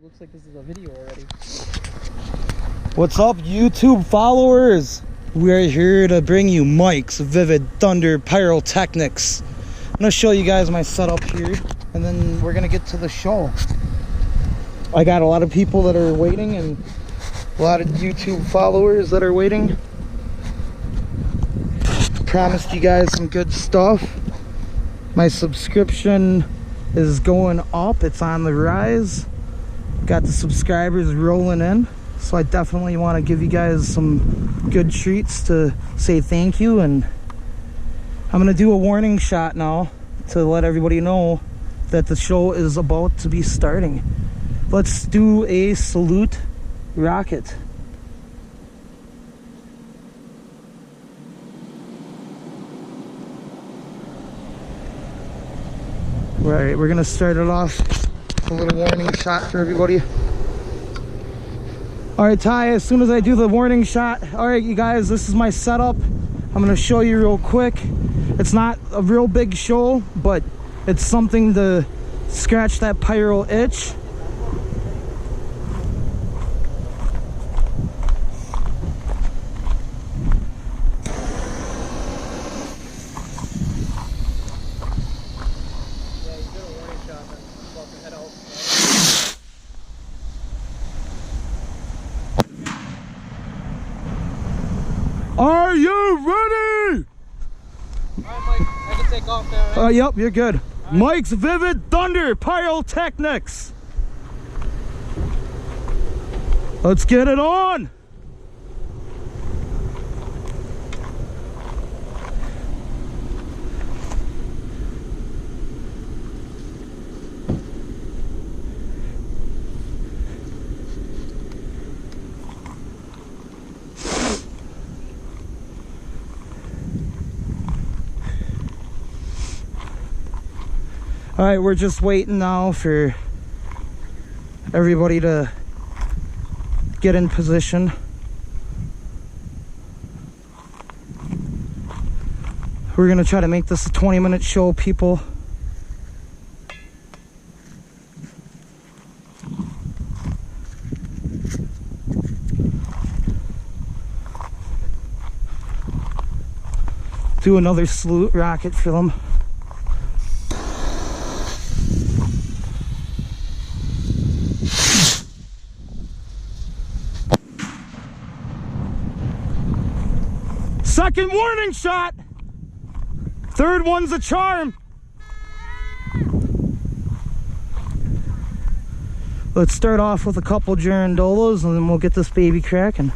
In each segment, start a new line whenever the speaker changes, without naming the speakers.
looks like this is a video already.
What's up, YouTube followers? We're here to bring you Mike's Vivid Thunder Pyrotechnics. I'm gonna show you guys my setup here, and then we're gonna get to the show. I got a lot of people that are waiting, and a lot of YouTube followers that are waiting. Promised you guys some good stuff. My subscription is going up, it's on the rise. Got the subscribers rolling in, so I definitely want to give you guys some good treats to say thank you. And I'm gonna do a warning shot now to let everybody know that the show is about to be starting. Let's do a salute rocket. Right, we're gonna start it off. A little warning shot for everybody. All right, Ty, as soon as I do the warning shot, all right, you guys, this is my setup. I'm gonna show you real quick. It's not a real big show, but it's something to scratch that pyro itch. Are you ready?
Alright, Mike, I can take off now, right?
Yep, you're good. Right. Mike's Vivid Thunder Pyrotechnics. Let's get it on. All right, we're just waiting now for everybody to get in position. We're gonna try to make this a 20-minute show, people. Do another salute rocket for them. Second warning shot. Third one's a charm. Let's start off with a couple girandolas and then we'll get this baby cracking.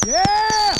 Yeah!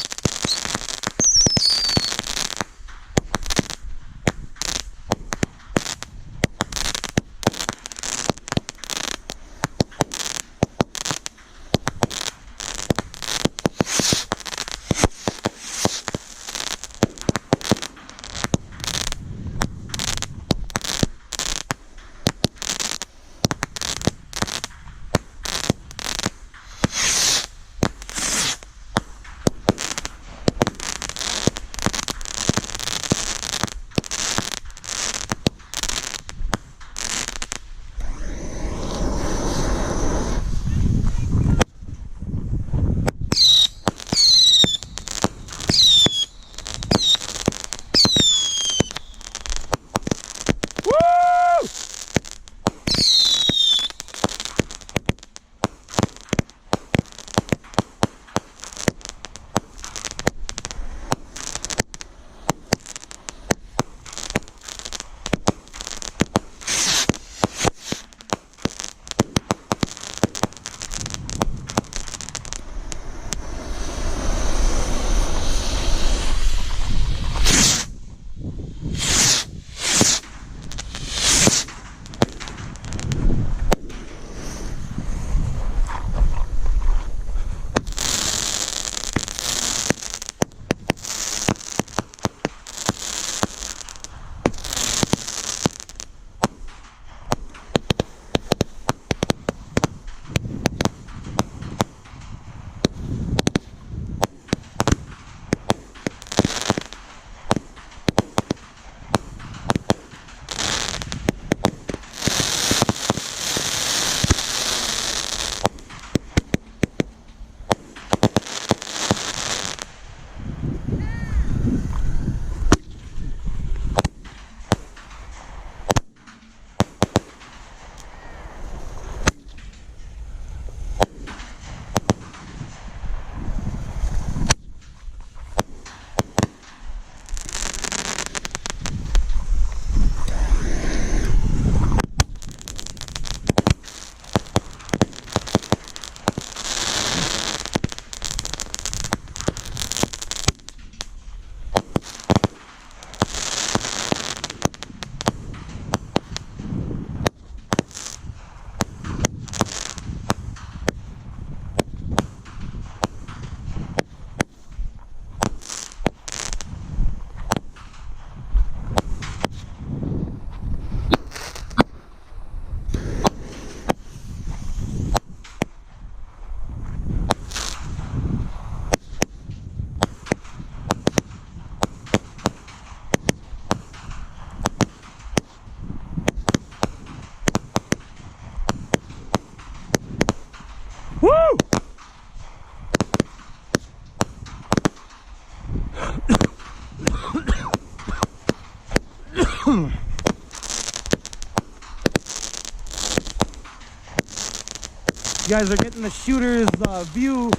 You guys are getting the shooter's view.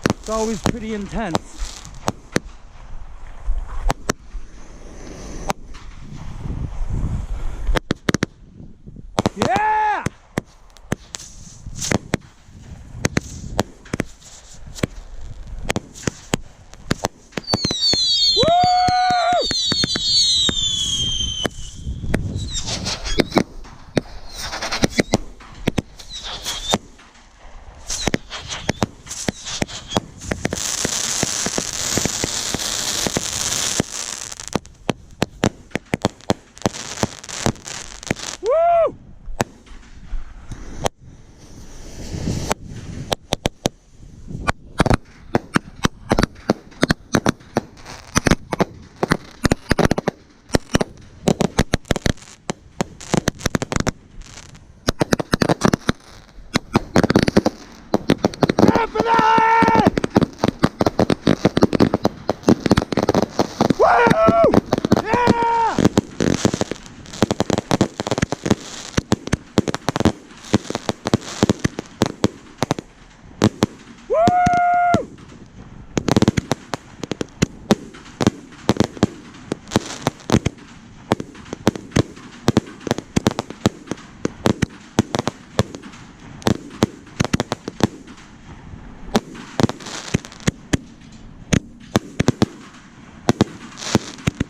It's always pretty intense. Yeah!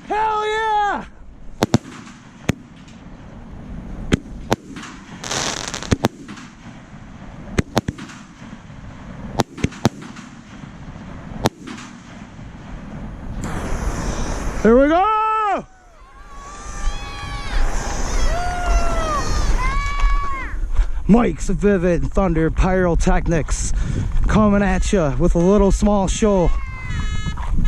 Hell yeah! Here we go! Mike's Vivid Thunder Pyrotechnics coming at you with a little small show.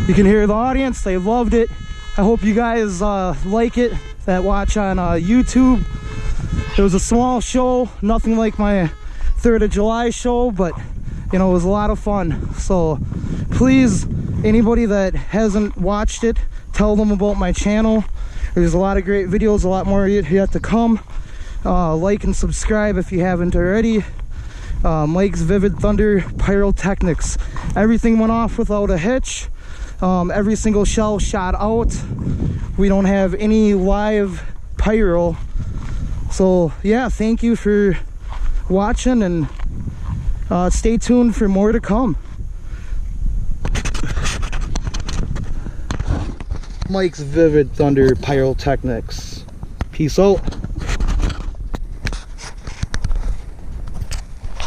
You can hear the audience, they loved it. I hope you guys like it, that watch on YouTube. It was a small show, nothing like my 3rd of July show, but you know, it was a lot of fun. So please, anybody that hasn't watched it, tell them about my channel. There's a lot of great videos, a lot more yet to come. Like and subscribe if you haven't already. Mike's Vivid Thunder Pyrotechnics. Everything went off without a hitch. Every single shell shot out. We don't have any live pyro. So yeah, thank you for watching, and stay tuned for more to come. Mike's Vivid Thunder Pyrotechnics. Peace out.